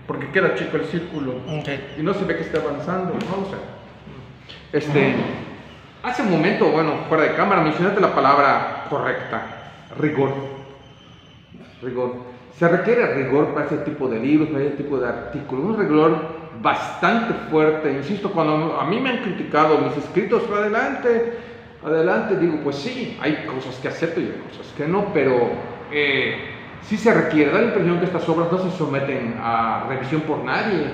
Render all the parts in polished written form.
porque queda chico el círculo y no se ve que esté avanzando, ¿no? O sea, hace un momento, bueno, fuera de cámara, mencionaste la palabra correcta, rigor. Se requiere rigor para ese tipo de libros, para ese tipo de artículos, un rigor bastante fuerte. Insisto, cuando a mí me han criticado mis escritos, adelante, digo, pues sí, hay cosas que acepto y hay cosas que no, pero sí se requiere. Da la impresión que estas obras no se someten a revisión por nadie.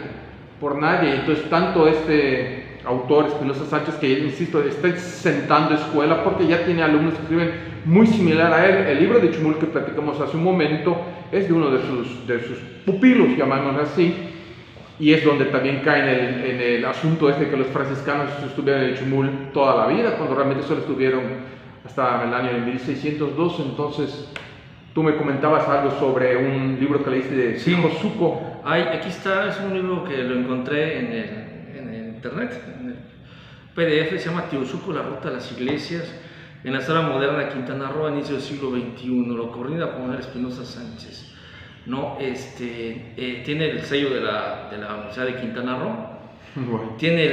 Entonces, tanto este autor, Espinosa Sánchez, que insisto, está sentando escuela porque ya tiene alumnos que escriben muy similar a él. El libro de Chumul que platicamos hace un momento es de uno de sus pupilos, llamámoslo así, y es donde también cae en el asunto este que los franciscanos estuvieron en Chumul toda la vida, cuando realmente solo estuvieron hasta el año de 1602. Entonces, tú me comentabas algo sobre un libro que leíste de Josuco. Aquí está, es un libro que lo encontré en el internet, en el PDF, se llama Teosuco, la ruta a las iglesias, en la historia moderna de Quintana Roo, a inicio del siglo XXI, lo coordina con Espinosa Sánchez, ¿no? Tiene el sello de la Universidad de Quintana Roo, bueno. Tiene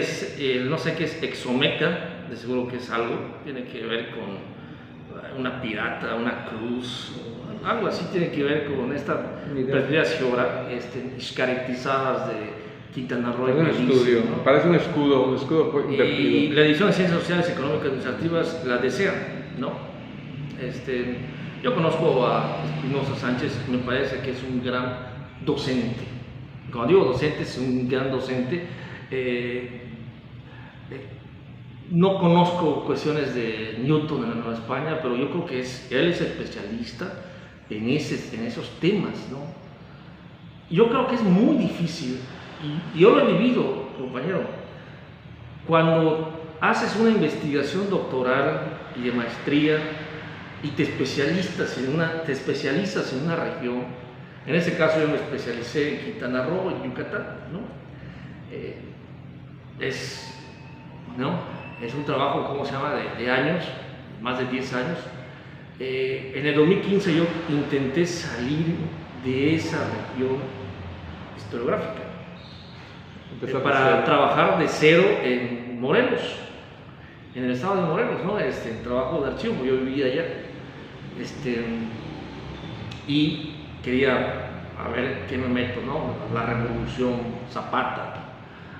no sé qué es Exomeca, de seguro que es algo, tiene que ver con una pirata, una cruz, algo así tiene que ver con estas perspectivas caracterizadas de Quintana Roo. Parece un escudo y la edición de Ciencias Sociales, Económicas y Administrativas la desea, ¿no? Yo conozco a Espinosa Sánchez, me parece que es un gran docente. Cuando digo docente, es un gran docente. No conozco cuestiones de Newton en la Nueva España, pero yo creo que él es especialista en esos temas, ¿no? Yo creo que es muy difícil, y yo lo he vivido, compañero, cuando haces una investigación doctoral y de maestría y te especializas en una región. En ese caso yo me especialicé en Quintana Roo, en Yucatán, ¿no? Es un trabajo, ¿cómo se llama?, de años, más de 10 años. En el 2015 yo intenté salir de esa región historiográfica para trabajar de cero en Morelos, en el estado de Morelos, ¿no? Trabajo de archivo, yo vivía allá, y quería a ver qué me meto, ¿no? La Revolución, Zapata.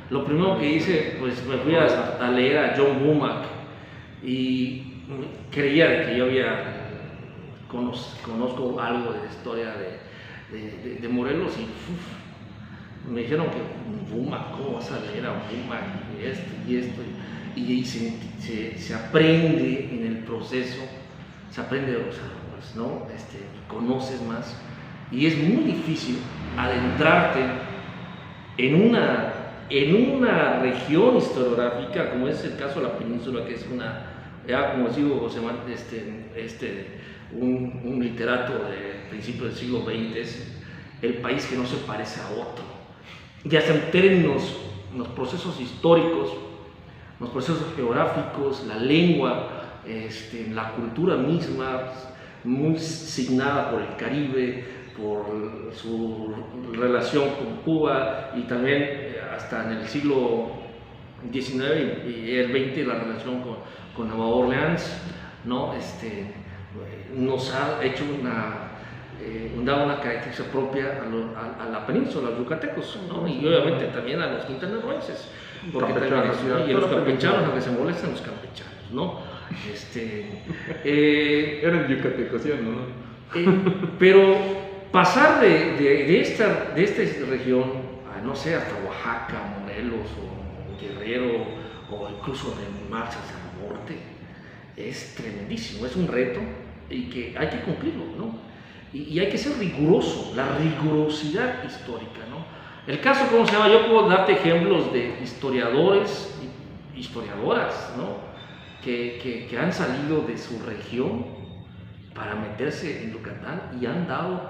Lo primero que hice, pues me fui a leer a John Womack y creía que yo conozco algo de la historia de Morelos y me dijeron que Womack, ¿cómo vas a leer a Womack? Y esto. Y se aprende en el proceso, se aprende de los errores, ¿no? Conoces más y es muy difícil adentrarte en una región historiográfica, como es el caso de la península, que es ya como digo, José un literato de principios del siglo XX, es el país que no se parece a otro, ya sea en términos, los procesos históricos, los procesos geográficos, la lengua, la cultura misma, muy signada por el Caribe, por su relación con Cuba y también hasta en el siglo XIX y el XX la relación con Nueva Orleans, ¿no? Nos ha hecho dado una característica propia a la península, a los yucatecos, ¿no? Y obviamente también a los quintanarroenses, porque y a los campechanos, aunque se molestan los campechanos, ¿no? Eran yucatecos, ¿sí, no? Pero pasar de esta región a, no sé, hasta Oaxaca, Morelos o Guerrero o incluso de marcha hacia el norte es tremendísimo, es un reto y que hay que cumplirlo, ¿no? Y hay que ser riguroso, la rigurosidad histórica, ¿no? El caso, ¿cómo se llama? Yo puedo darte ejemplos de historiadores y historiadoras, ¿no? Que han salido de su región para meterse en Yucatán y han dado,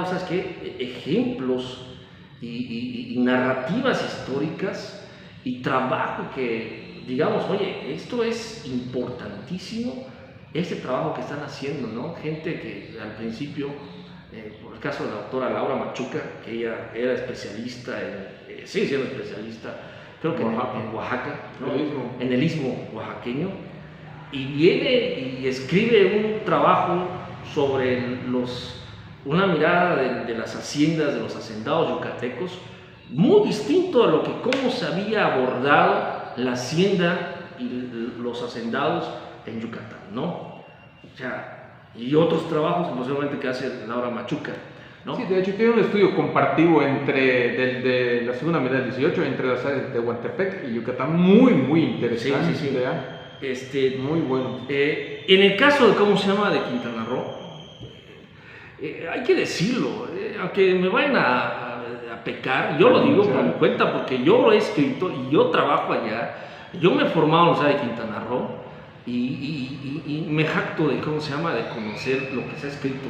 ¿sabes qué?, ejemplos y narrativas históricas y trabajo que, digamos, oye, esto es importantísimo, este trabajo que están haciendo, ¿no? Gente que al principio por el caso de la doctora Laura Machuca, que ella era especialista, sigue siendo especialista, creo que en Oaxaca, ¿no? En el istmo oaxaqueño, y viene y escribe un trabajo sobre una mirada de las haciendas, de los hacendados yucatecos, muy distinto a cómo se había abordado la hacienda y los hacendados en Yucatán, ¿no? O sea, y otros trabajos posiblemente que hace Laura Machuca, ¿no? Sí, de hecho tiene un estudio comparativo de la segunda mitad del 18 entre las áreas de Tehuantepec y Yucatán, muy interesante. Sí. Muy bueno. En el caso de Quintana Roo, hay que decirlo, aunque me vayan a pecar, yo lo digo por mi cuenta porque yo lo he escrito y yo trabajo allá, yo me he formado en la ciudad de Quintana Roo y me jacto de de conocer lo que se ha escrito,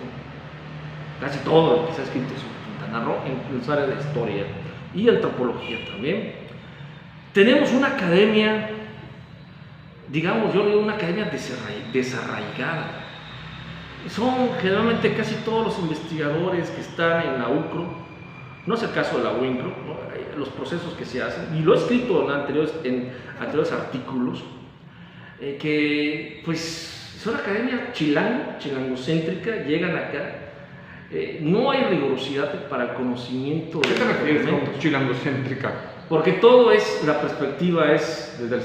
casi todo lo que se ha escrito sobre Quintana Roo en las áreas de historia y antropología también. Tenemos una academia, digamos, yo digo una academia desarraigada. Son generalmente casi todos los investigadores que están en la UCRO, no es el caso de la UINCRO, ¿no? Los procesos que se hacen, y lo he escrito en anteriores artículos, que pues son academia chilangocéntrica, llegan acá, no hay rigurosidad para el conocimiento. ¿Qué te refieres con chilangocéntrica? Porque la perspectiva es desde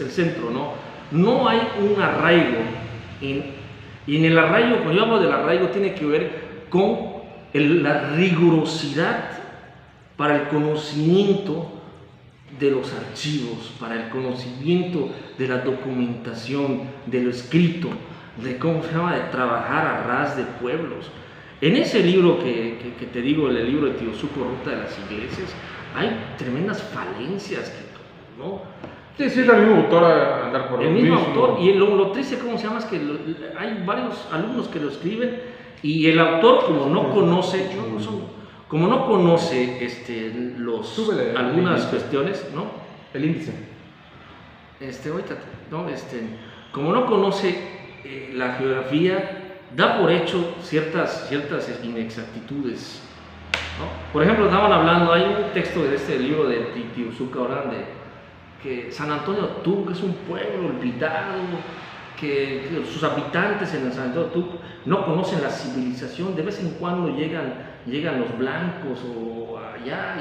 el centro, ¿no? No hay un arraigo, y en el arraigo, cuando yo hablo del arraigo, tiene que ver con la rigurosidad para el conocimiento de los archivos, para el conocimiento de la documentación, de lo escrito, de de trabajar a ras de pueblos. En ese libro que te digo, el libro de Tiosuco, Ruta de las Iglesias, hay tremendas falencias, ¿no? Sí, es la misma autora, andar por el mismo autor, y lo triste, es que hay varios alumnos que lo escriben, y el autor, como no conoce algunas cuestiones, ¿no? El índice. Como no conoce la geografía, da por hecho ciertas inexactitudes, ¿no? Por ejemplo, estaban hablando, hay un texto de este libro de Tiosuca Orán, que San Antonio Tuc es un pueblo olvidado, que sus habitantes en el San Antonio Tuc no conocen la civilización, de vez en cuando llegan los blancos o allá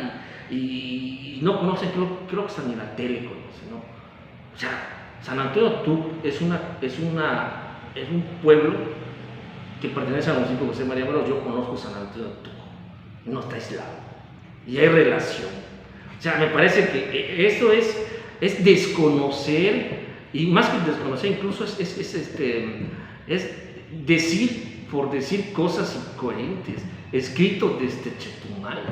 y no conocen, creo que hasta ni la tele conocen, ¿no? O sea, San Antonio Tuc es un pueblo que pertenece al municipio de José María Morelos. Yo conozco San Antonio Tuc, no está aislado y hay relación. O sea, me parece que esto es desconocer, y más que desconocer, incluso es decir por decir cosas incoherentes, escrito desde Chetumal,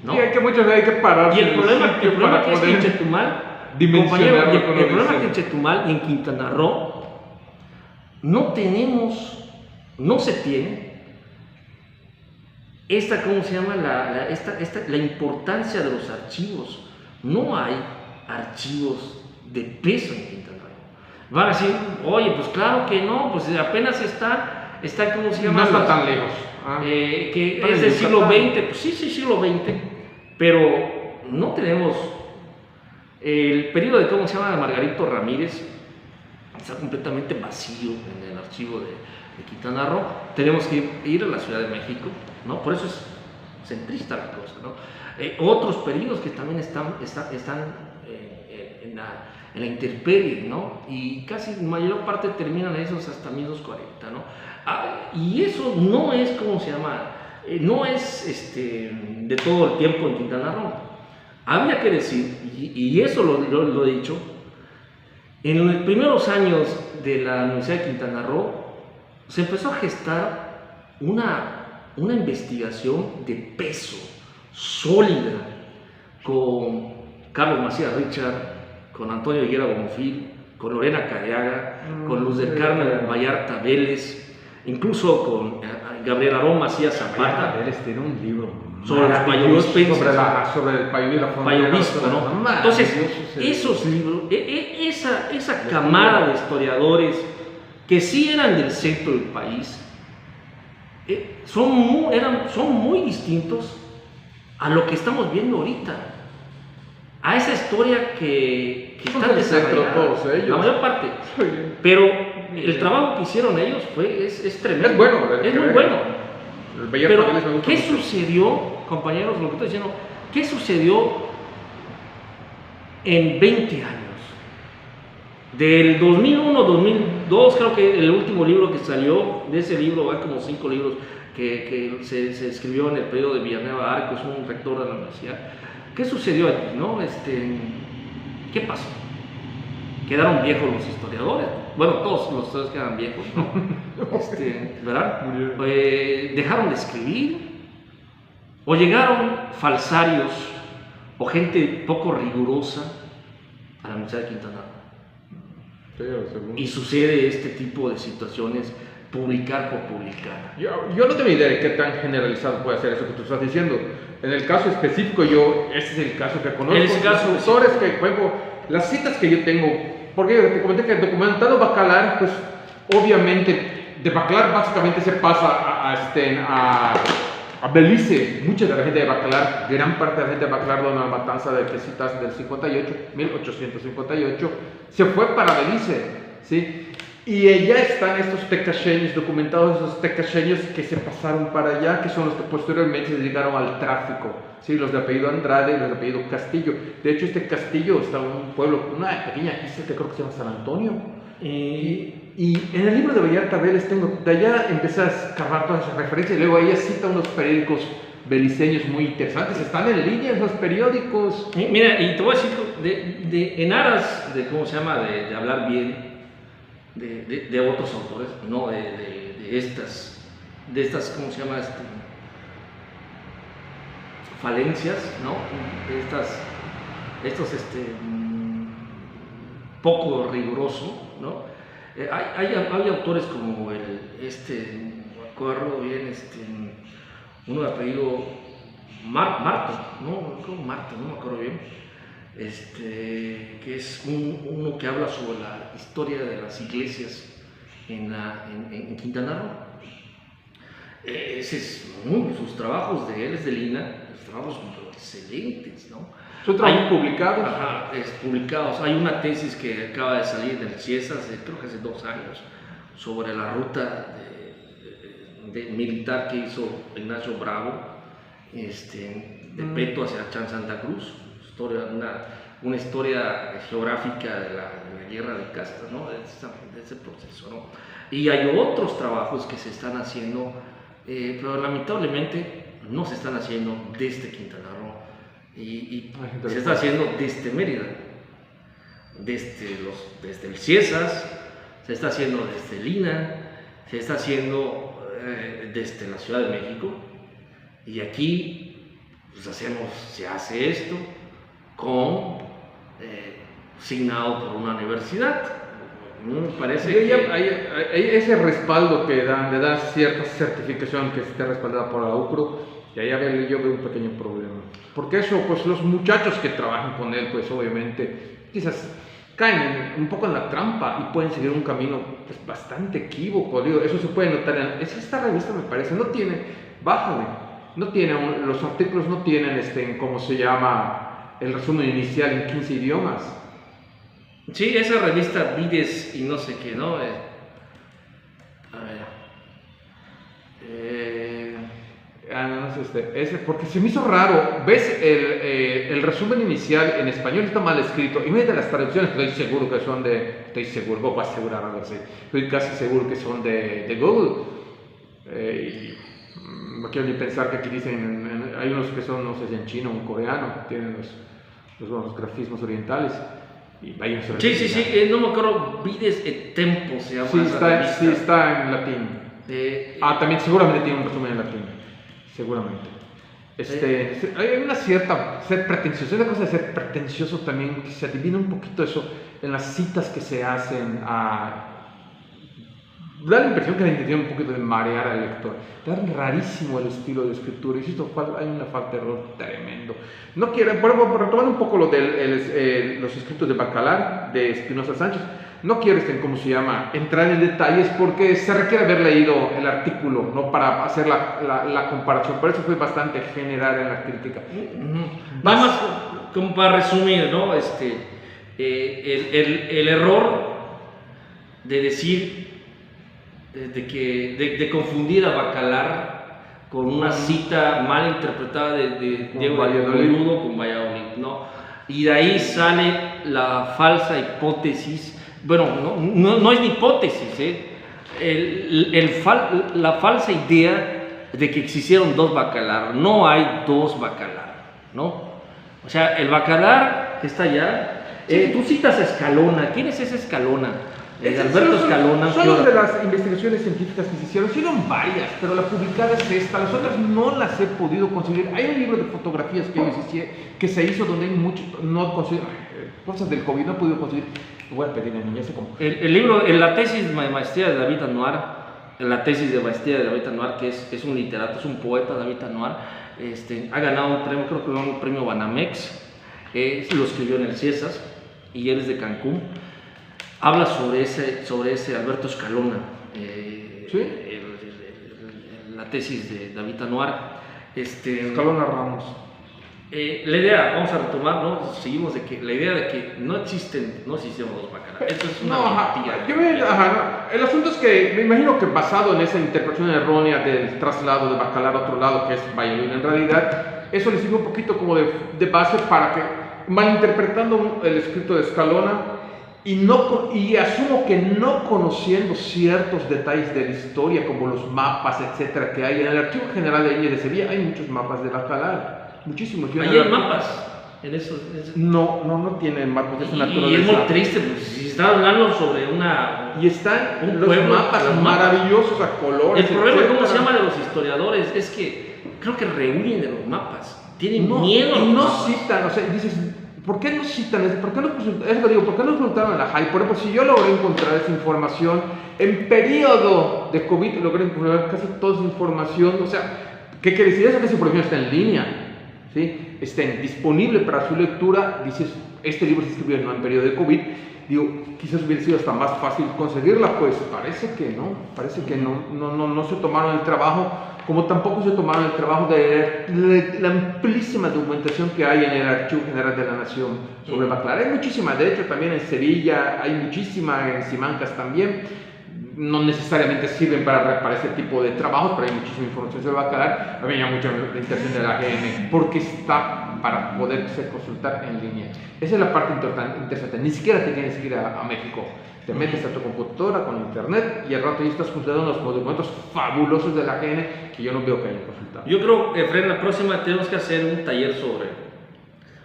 ¿no? Y muchas veces hay que parar. Y el problema que es que en Chetumal, compañero, el problema que en Chetumal y en Quintana Roo no se tiene la importancia de los archivos. No hay archivos de peso en Quintana Roo. Van a decir, oye, pues claro que no, pues apenas está No está tan lejos. Que es del siglo XX, pues sí, siglo XX, pero no tenemos el periodo de de Margarito Ramírez, está completamente vacío en el archivo de Quintana Roo. Tenemos que ir a la Ciudad de México, ¿no? Por eso es centrista la cosa, ¿no? Otros periodos que también están en la intemperie, ¿no? Y casi la mayor parte terminan esos hasta 1240, ¿no? Y eso no es, no es de todo el tiempo en Quintana Roo. Habría que decir, y eso lo he dicho, en los primeros años de la Universidad de Quintana Roo se empezó a gestar una investigación de peso, sólida, con Carlos Macías Richard, con Antonio Higuera Bonfil, con Lorena Careaga, con Luz del Carmen Vallarta Vélez, incluso con Gabriel Arón Macías Zapata. Vélez tiene un libro sobre los payovispenses, sobre el payovispo, ¿no? Entonces, esos libros, esa camada de historiadores que sí eran del centro del país, son muy distintos a lo que estamos viendo ahorita, a esa historia que está desarrollada, todos ellos. la mayor parte. Pero el trabajo que hicieron ellos es tremendo. Es bueno, es muy bueno. Pero, ¿qué mucho. sucedió, compañeros, lo que estoy diciendo? ¿Qué sucedió en 20 años? Del 2001, 2002, creo que el último libro que salió, de ese libro van como 5 libros que se escribió en el periodo de Villanueva Arcos, un rector de la universidad. ¿Qué sucedió allí, no? ¿Qué pasó? Quedaron viejos los historiadores. Bueno, todos los historiadores quedan viejos, ¿no? ¿Verdad? Dejaron de escribir, o llegaron falsarios o gente poco rigurosa a la Universidad de Quintana Roo. Y sucede este tipo de situaciones, publicar por publicar. Yo no tengo idea de qué tan generalizado puede ser eso que tú estás diciendo. En el caso específico, ese es el caso que conozco. Los autores que juego, las citas que yo tengo, porque te comenté que el documentado Bacalar, pues obviamente de Bacalar básicamente se pasa a Belice. Mucha de la gente de Bacalar, gran parte de la gente de Bacalar, donde la matanza de que citas del 1858, se fue para Belice, ¿sí? Y ya están estos tecacheños, documentados esos tecacheños que se pasaron para allá, que son los que posteriormente se dedicaron al tráfico, ¿sí? Los de apellido Andrade y los de apellido Castillo. De hecho, este Castillo está en un pueblo, una pequeña isla que creo que se llama San Antonio. Y en el libro de Vallarta Vélez tengo, de allá empecé a escarbar todas esas referencias, y luego ella cita unos periódicos beliceños muy interesantes, están en línea esos periódicos. Mira, y te voy a decir, en aras de, ¿cómo se llama?, de hablar bien de otros autores, no de estas, ¿cómo se llama?, falencias, ¿no?, estos poco riguroso, ¿no? Hay autores como me acuerdo bien, uno de apellido Marto, no me acuerdo bien, que es uno que habla sobre la historia de las iglesias en Quintana Roo. Sus trabajos de él es de Lina, sus trabajos son excelentes, ¿no? ¿Son trabajos publicados? Ajá, publicados. Hay una tesis que acaba de salir del CIESAS, creo que hace 2 años, sobre la ruta militar que hizo Ignacio Bravo, de Peto hacia Chan Santa Cruz, una historia geográfica de la guerra de castas, ¿no?, de ese proceso, ¿no? Y hay otros trabajos que se están haciendo, pero lamentablemente no se están haciendo desde Quintana Roo. Y se está haciendo desde Mérida, desde el CIESAS, se está haciendo desde Lina, se está haciendo desde la Ciudad de México, y aquí pues, se hace esto signado por una universidad. Me parece que hay ese respaldo que le da cierta certificación que esté respaldada por la UCRO. Y ahí yo veo un pequeño problema. Porque eso, pues los muchachos que trabajan con él, pues obviamente, quizás caen un poco en la trampa y pueden seguir un camino pues, bastante equívoco. Digo, eso se puede notar. Esta revista me parece, no tiene, los artículos no tienen, ¿cómo se llama? El resumen inicial en 15 idiomas. Sí, esa revista Vides y no sé qué, ¿no? Porque se me hizo raro, ves el resumen inicial en español está mal escrito, y mira las traducciones, voy a asegurar algo así, estoy casi seguro que son de Google, no quiero ni pensar que aquí dicen, hay unos que son, no sé si en chino o en coreano, tienen los grafismos orientales. Sí, no me acuerdo, Vides et Tempo se llama. Sí, está en latín. También seguramente tiene un resumen en latín. Seguramente. Hay una cierta ser pretencioso, es la cosa de ser pretencioso también, que se adivina un poquito eso en las citas que se hacen. Da la impresión que la intención un poquito de marear al lector. Da rarísimo el estilo de escritura, y esto hay una falta de error tremendo. No quiero, retomar un poco lo de los escritos de Bacalar, de Espinosa Sánchez. no quiero, ¿cómo se llama?, entrar en detalles porque se requiere haber leído el artículo, ¿no?, para hacer la comparación. Por eso fue bastante general en la crítica. Nada más, como para resumir, ¿no? El error de decir, de confundir a Bacalar con una cita mal interpretada de Diego Boludo con Valladolid, ¿no? Y de ahí sale la falsa hipótesis, bueno, no es ni hipótesis, la falsa idea de que existieron dos Bacalar. No hay dos Bacalar, ¿no? O sea, el Bacalar que está allá, tú citas a Escalona. ¿Quién es ese Escalona? Alberto Escalona. Son de las investigaciones científicas que se hicieron varias, pero la publicada es esta. Las otras no las he podido conseguir. Hay un libro de fotografías que se hizo donde hay muchos, no consigo, cosas del COVID, no he podido conseguir. Voy a pedir a mi niña, como. El libro, la tesis de maestría de David Anuar, que es un literato, es un poeta, David Anuar, ha ganado un premio, creo que ganó un premio Banamex, lo escribió en el CIESAS y él es de Cancún. Habla sobre ese Alberto Escalona, ¿sí? La tesis de David Anuar. Escalona Ramos. La idea, vamos a retomar, ¿no? Seguimos la idea de que no existieron dos Bacalar. Esto es una mentira. El asunto es que me imagino que basado en esa interpretación errónea del traslado de Bacalar a otro lado, que es Valladolid, en realidad, eso le sirve un poquito como de base para que, malinterpretando el escrito de Escalona, y asumo que no conociendo ciertos detalles de la historia, como los mapas, etcétera, que hay en el Archivo General de Indias de Sevilla, hay muchos mapas de Bacalar, muchísimos. ¿Ahí hay mapas? No tienen mapas de esa naturaleza. Y es muy triste, pues, si está hablando sobre y están los mapas maravillosos a colores. El problema, ¿cómo se llama de los historiadores? Es que creo que rehuyen de los mapas, tienen miedo. Y no citan, o sea, dices, ¿por qué no citan eso? ¿Por qué no consultaron a la JAI? Por ejemplo, si yo logré encontrar esa información en periodo de COVID, logré encontrar casi toda esa información. O sea, ¿qué quiere decir eso? Que esa información está en línea, ¿sí? Está disponible para su lectura. Dices, este libro se escribió no en periodo de COVID. Digo, quizás hubiera sido hasta más fácil conseguirla. Pues parece que no se tomaron el trabajo, como tampoco se tomaron el trabajo de leer la amplísima documentación que hay en el Archivo General de la Nación sobre Bacalar. Hay muchísima, de hecho también en Sevilla, hay muchísima, en Simancas también. No necesariamente sirven para ese tipo de trabajos, pero hay muchísima información sobre Bacalar. A mí me llama mucho la atención de la AGN, porque está para poderse consultar en línea. Esa es la parte interesante. Ni siquiera te tienes que ir a México. Te metes a tu computadora con internet y al rato ya estás consultando los documentos fabulosos de la AGN que yo no veo que hayan consultado. Yo creo que, Fred, la próxima tenemos que hacer un taller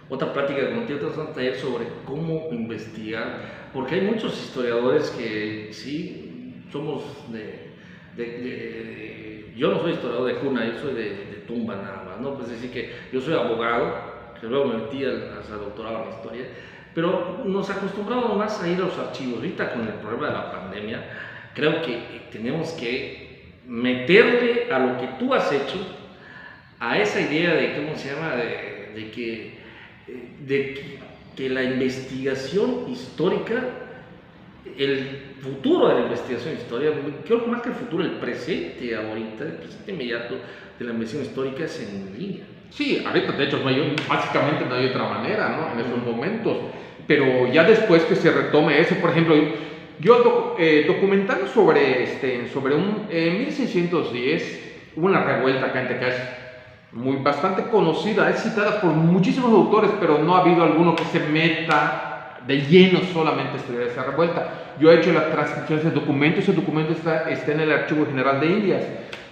otra plática contigo, un taller sobre cómo investigar, porque hay muchos historiadores que sí somos yo no soy historiador de cuna, yo soy de tumba nada más, ¿no? Pues decir que yo soy abogado, que luego me metí al doctorado en historia, pero nos acostumbramos más a ir a los archivos. Ahorita con el problema de la pandemia, creo que tenemos que meterle a lo que tú has hecho, a esa idea de, ¿cómo se llama?, de que la investigación histórica, el futuro de la investigación histórica, creo que más que el futuro, el presente ahorita, el presente inmediato de la investigación histórica es en línea. Sí, ahorita de hecho básicamente no hay otra manera, ¿no?, en esos momentos, pero ya después que se retome eso, por ejemplo, yo documentando sobre en 1610 hubo una revuelta acá en Tecash, bastante conocida, es citada por muchísimos autores, pero no ha habido alguno que se meta de lleno solamente a estudiar esa revuelta. Yo he hecho la transcripción de ese documento está en el Archivo General de Indias.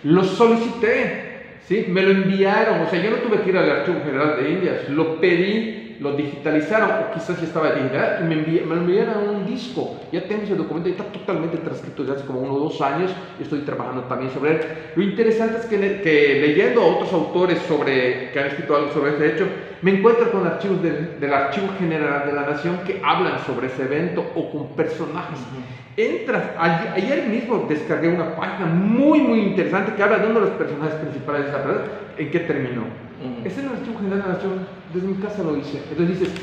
Lo solicité, ¿sí? Me lo enviaron, o sea, yo no tuve que ir al Archivo General de Indias, lo pedí, lo digitalizaron, o quizás ya estaba digital, y me lo enviaron a un disco. Ya tengo ese documento, ya está totalmente transcrito desde hace como 1 o 2 años, y estoy trabajando también sobre él. Lo interesante es que leyendo a otros autores que han escrito algo sobre ese hecho, me encuentro con archivos del Archivo General de la Nación que hablan sobre ese evento, o con personajes. Entras, ayer mismo descargué una página muy interesante que habla de uno de los personajes principales de esa película. ¿En qué terminó? Es en el Archivo General de la Nación, desde mi casa lo hice. Entonces dices,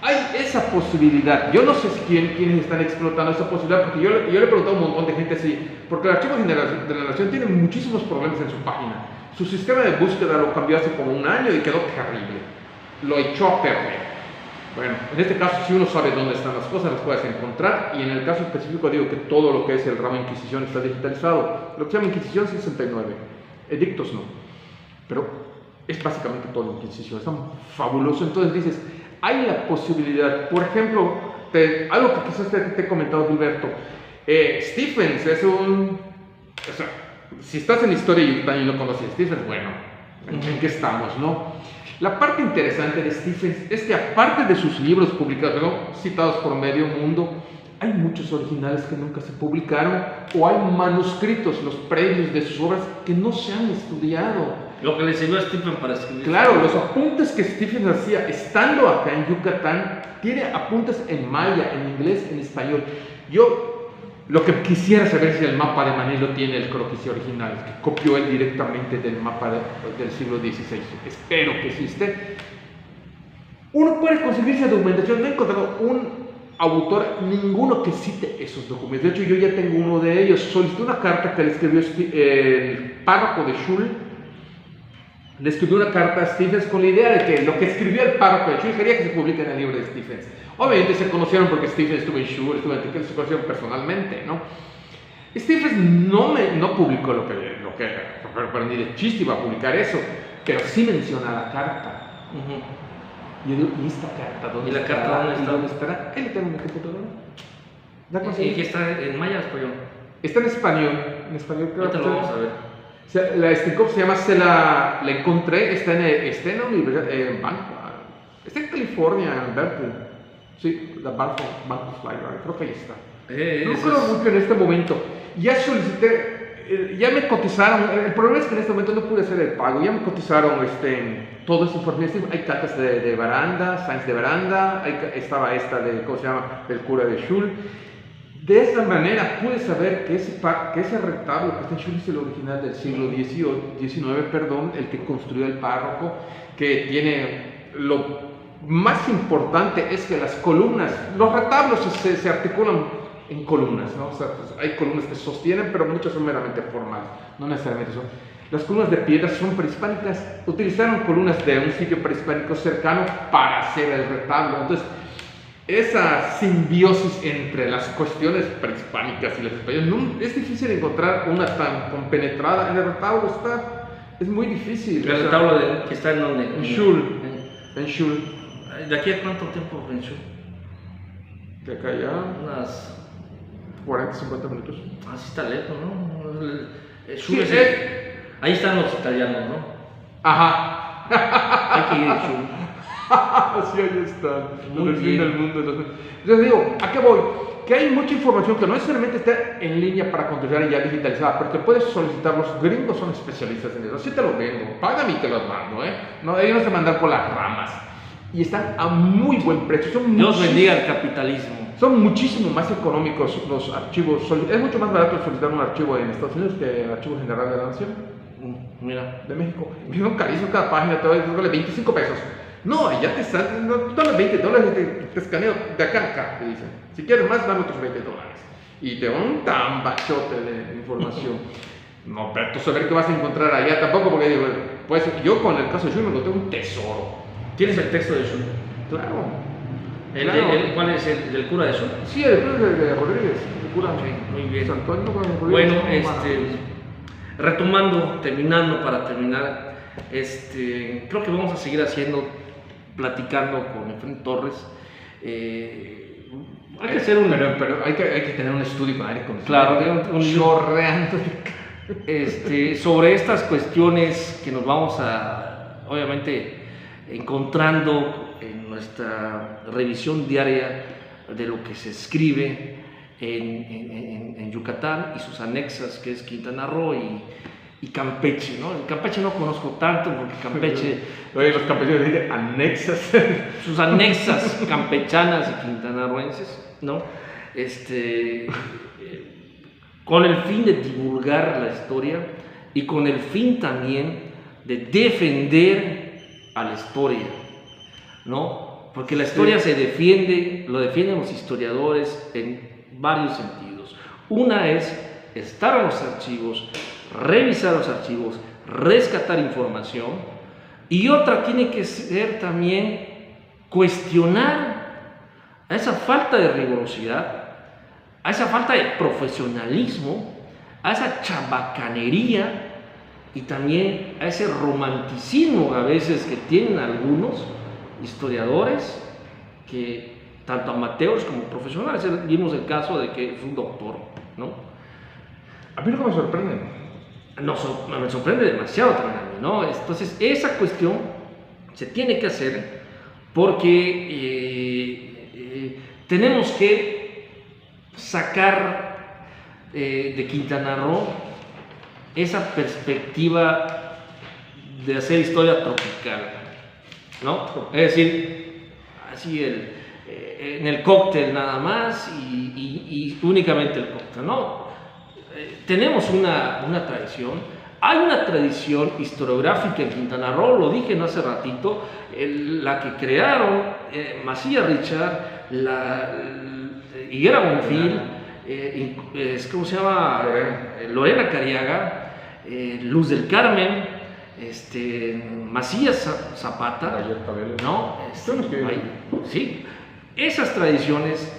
hay esa posibilidad. Yo no sé si quiénes están explotando esa posibilidad, porque yo le he preguntado a un montón de gente así, porque el Archivo General de la Nación tiene muchísimos problemas en su página. Su sistema de búsqueda lo cambió hace como un año y quedó terrible. Lo echó a perder. Bueno, en este caso, si uno sabe dónde están las cosas, las puedes encontrar. Y en el caso específico digo que todo lo que es el ramo de Inquisición está digitalizado. Lo que se llama Inquisición 69. Edictos no. Pero es básicamente todo Inquisición. Está fabuloso. Entonces dices, hay la posibilidad. Por ejemplo, algo que quizás te he comentado, Gilberto. Stephens es un... O sea, si estás en historia y Yucatán y no conoces a Stephens, bueno, ¿en qué estamos, no? La parte interesante de Stephens es que aparte de sus libros publicados, ¿no?, citados por medio mundo, hay muchos originales que nunca se publicaron o hay manuscritos, los previos de sus obras, que no se han estudiado. Lo que le sirvió a Stephens para escribir. Claro, los apuntes que Stephens hacía estando acá en Yucatán, tiene apuntes en maya, en inglés, en español. Yo lo que quisiera saber es si el mapa de Manilo tiene el croquis original, que copió él directamente del mapa del siglo XVI. Espero que existe. Uno puede conseguir esa documentación. No he encontrado un autor, ninguno que cite esos documentos. De hecho, yo ya tengo uno de ellos. Solicité una carta que le escribió el párroco de Shul. Le escribió una carta a Stephens con la idea de que lo que escribió el párroco de Shul quería que se publique en el libro de Stephens. Obviamente se conocieron porque Stephens estuvo en Shul, estuvo en Antiquel, se conocieron personalmente, ¿no? Stephens no publicó lo que pero ni de chiste iba a publicar eso, pero sí menciona la carta. Yo digo, ¿y esta carta dónde está? ¿Y la carta dónde estará? Él tiene una computadora. ¿Y que está en maya o español? Está en español. En español, creo. Ahorita lo vamos a ver. La Stenkov se llama, la encontré, está en la universidad, está en California, en Berkeley. Sí, la Banff Library, creo que ahí está. No creo mucho en este momento. Ya solicité, ya me cotizaron. El problema es que en este momento no pude hacer el pago. Ya me cotizaron toda esa información. Hay cartas de Baranda, Sáenz de Baranda, estaba esta ¿cómo se llama?, del cura de Shul. De esa manera pude saber que ese retablo que está en Shul es el original del siglo XIX, el que construyó el párroco, que tiene lo más importante es que las columnas, los retablos se articulan en columnas, ¿no? O sea, pues hay columnas que sostienen, pero muchas son meramente formales, no necesariamente son. Las columnas de piedra son prehispánicas, utilizaron columnas de un sitio prehispánico cercano para hacer el retablo. Entonces, esa simbiosis entre las cuestiones prehispánicas y las españolas, es difícil encontrar una tan compenetrada. En el retablo es muy difícil. ¿El retablo que está en donde? En Shul. En Shul. ¿De aquí a cuánto tiempo en Shul? De acá ya unas 40, 50 minutos. Ah, sí está lejos, ¿no? Shul sí, ahí están los italianos, ¿no? Ajá. Hay que ir a Shul. Sí, ahí están. El fin del mundo. Entonces digo, ¿a qué voy? Que hay mucha información que no necesariamente está en línea para controlar y ya digitalizada, pero te puedes solicitar. Los gringos son especialistas en eso. Sí te lo vendo, págame y te los mando, ¿eh? No, ellos no se mandan por las ramas. Y están a muy buen precio. Dios bendiga el capitalismo. Son muchísimo más económicos los archivos. Es mucho más barato solicitar un archivo en Estados Unidos que el Archivo General de la Nación. Mira. De México. Son carísimos cada página, te vale 25 pesos. No, ya te salen, dame $20 y te escaneo de acá a acá, te dicen. Si quieres más, dame otros $20. Y te dan un tambachote de información. No, pero tú saber qué vas a encontrar allá tampoco, porque digo, pues yo con el caso de Shul me encontré un tesoro. ¿Tienes el texto de Shul? Claro. ¿Cuál es el del cura de Shul? Sí, el cura de Rodríguez. El cura. Okay, muy bien. Antonio Rodríguez. Bueno, retomando, para terminar, creo que vamos a seguir platicando con Efraín Torres. Hay que hacer pero hay que tener un estudio con aire acondicionado. Claro, un chorreando. Sobre estas cuestiones que nos vamos obviamente encontrando en nuestra revisión diaria de lo que se escribe en Yucatán y sus anexas, que es Quintana Roo y Campeche, ¿no? En Campeche no conozco tanto porque Campeche... Oye, los campechanos dicen anexas. Sus anexas campechanas y quintanarroenses, ¿no? Con el fin de divulgar la historia y con el fin también de defender a la historia, ¿no? porque la historia se defiende, lo defienden los historiadores en varios sentidos. Una es estar en los archivos, revisar los archivos, rescatar información, y otra tiene que ser también cuestionar a esa falta de rigurosidad, a esa falta de profesionalismo, a esa chabacanería y también a ese romanticismo a veces que tienen algunos historiadores, que tanto amateurs como profesionales. Vimos el caso de que es un doctor, ¿no? A mí lo que me sorprende. Me sorprende demasiado también a mí, ¿no? Entonces, esa cuestión se tiene que hacer porque tenemos que sacar de Quintana Roo esa perspectiva de hacer historia tropical, ¿no? Es decir, así en el cóctel nada más y únicamente el cóctel, ¿no? Tenemos una tradición, hay una tradición historiográfica en Quintana Roo, lo dije no hace ratito, la que crearon Macías Richard, Higuera Bonfil, ¿cómo se llama? Lorena Cariaga, Luz del Carmen, Macías Zapata, ¿no? Sí, esas tradiciones,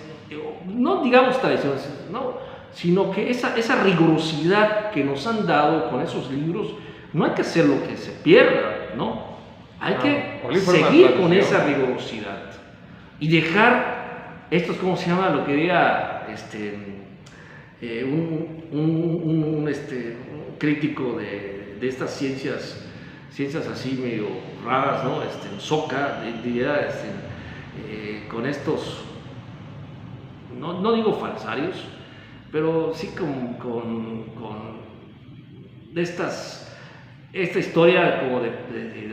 no digamos tradiciones, no, sino que esa rigurosidad que nos han dado con esos libros, no hay que hacer lo que se pierda, ¿no? Hay que seguir con esa rigurosidad y dejar estos, ¿cómo se llama? Lo que diga un crítico de estas ciencias así medio raras, ¿no? Soca, diría, con estos, no digo falsarios, pero sí con esta historia como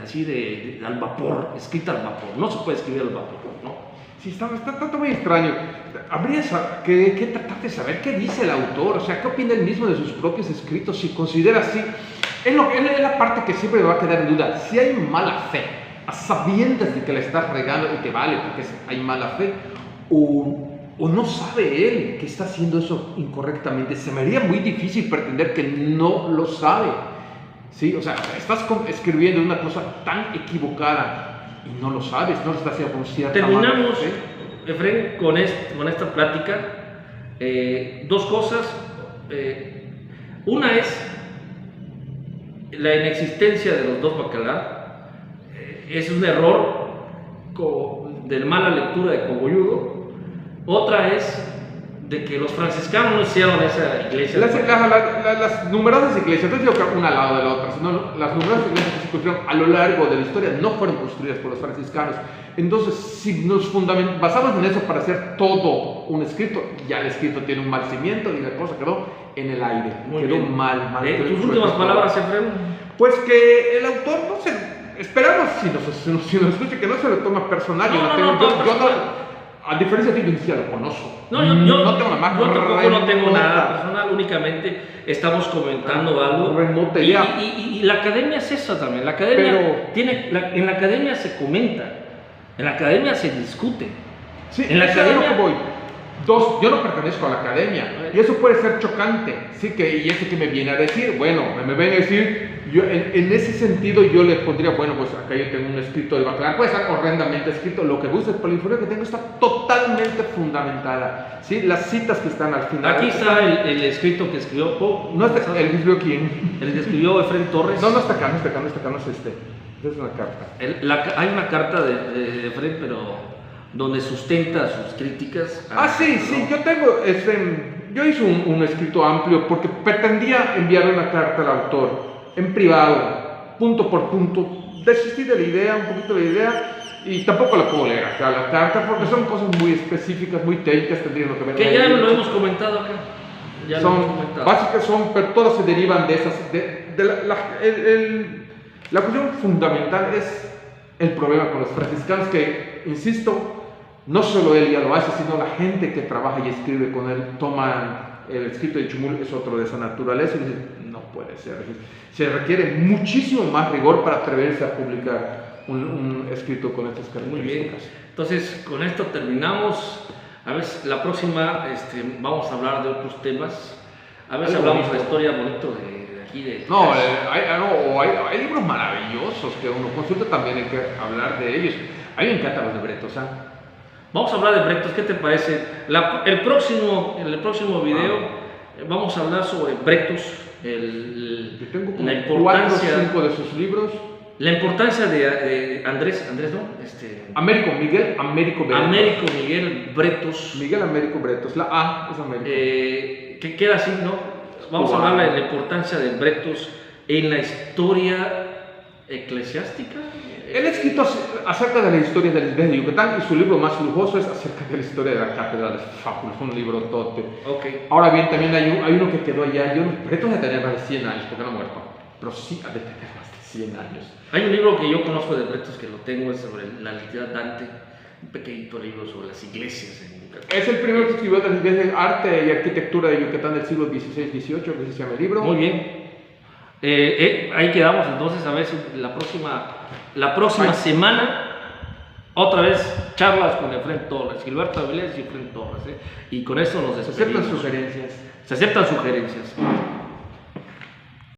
así al vapor, escrita al vapor. No se puede escribir al vapor, ¿no? Sí, está muy extraño. Habría que tratar de saber qué dice el autor, o sea, qué opina él mismo de sus propios escritos, si considera así. Es la parte que siempre me va a quedar en duda. Si hay mala fe, a sabiendas de que le estás regando y te vale porque hay mala fe, o no sabe él que está haciendo eso incorrectamente. Se me haría muy difícil pretender que no lo sabe. ¿Sí? O sea, estás escribiendo una cosa tan equivocada y no lo sabes, no lo estás haciendo con cierta Terminamos, Efraín, con esta plática. Dos cosas. Una es la inexistencia de los dos Bacalar. Es un error de mala lectura de Cogolludo. Otra es de que los franciscanos no hicieron esa iglesia. Las numerosas iglesias, no digo que una al lado de la otra, sino las numerosas iglesias que se construyeron a lo largo de la historia no fueron construidas por los franciscanos. Entonces, si nos basamos en eso para hacer todo un escrito, ya el escrito tiene un mal cimiento y la cosa quedó en el aire. Quedó mal. ¿Tus últimas palabras, Efraín? Pues que el autor no se... Esperamos, si nos escucha, que no se lo toma personal. A diferencia de ti, yo ni siquiera lo conozco. No tengo la más remota. Yo no tengo nada personal, únicamente estamos comentando algo. Remota y la academia es eso también. La academia en la academia se comenta, en la academia se discute. Sí, en la academia. Es lo que voy. Dos, yo no pertenezco a la academia y eso puede ser chocante, ¿sí? Y eso que me viene a decir, bueno, me viene a decir, yo en ese sentido yo le pondría, bueno, pues acá yo tengo un escrito de Bacalar, puede estar horrendamente escrito, lo que gusta, pero la información que tengo está totalmente fundamentada, ¿sí? Las citas que están al final. Aquí está el escrito que escribió Poe. No está, ¿el que escribió quién? El que escribió Efraín Torres. No está acá, no es este. Es una carta. Hay una carta de Efraín, pero donde sustenta sus críticas. Sí, yo tengo, yo hice un escrito amplio porque pretendía enviar una carta al autor en privado, punto por punto. Desistí de la idea, un poquito de la idea, y tampoco la puedo leer acá la carta porque son cosas muy específicas, muy técnicas, tendrían que ver. Que ya lo hemos comentado acá. Básicas pero todas se derivan de esas. La cuestión fundamental es el problema con los franciscanos que, insisto, no solo él ya lo hace, sino la gente que trabaja y escribe con él, toman el escrito de Chumul, es otro de esa naturaleza, y dicen, no puede ser. Se requiere muchísimo más rigor para atreverse a publicar un escrito con estas Muy bien. características. Entonces, con esto terminamos. A ver, la próxima vamos a hablar de otros temas. A ver si hablamos de la historia bonito de aquí de No, hay libros maravillosos que uno consulta, también hay que hablar de ellos. A mí me encantan los libretos, ¿ah? Vamos a hablar de bretos, ¿qué te parece? En el próximo video vamos a hablar sobre bretos, Yo tengo como la 4 o importancia, 5 de sus libros. la importancia de Andrés, ¿no? Miguel Américo Bretos. Américo Miguel Bretos, Miguel Américo Bretos, la A es Américo. que queda así, ¿no? Vamos a hablar de la importancia de bretos en la historia eclesiástica. Él ha escrito acerca de la historia del de Yucatán y su libro más lujoso es acerca de la historia de la Catedral de Fábulas, un libro tote. Okay. Ahora bien, también hay uno que quedó allá, Bretos de tener más de 100 años, porque no ha muerto, pero sí ha de tener más de 100 años. Hay un libro que yo conozco de bretos que lo tengo, es sobre la literatura Dante, un pequeñito libro sobre las iglesias en Yucatán. Es el primero que escribió de las iglesias de arte y arquitectura de Yucatán del siglo XVI-XVIII, que se llama el libro. Muy bien. Ahí quedamos entonces, a ver si la próxima semana otra vez charlas con Efrén Torres, Gilberto Avilés y Efrén Torres, y con eso nos despedimos. Se aceptan sugerencias. Se aceptan sugerencias.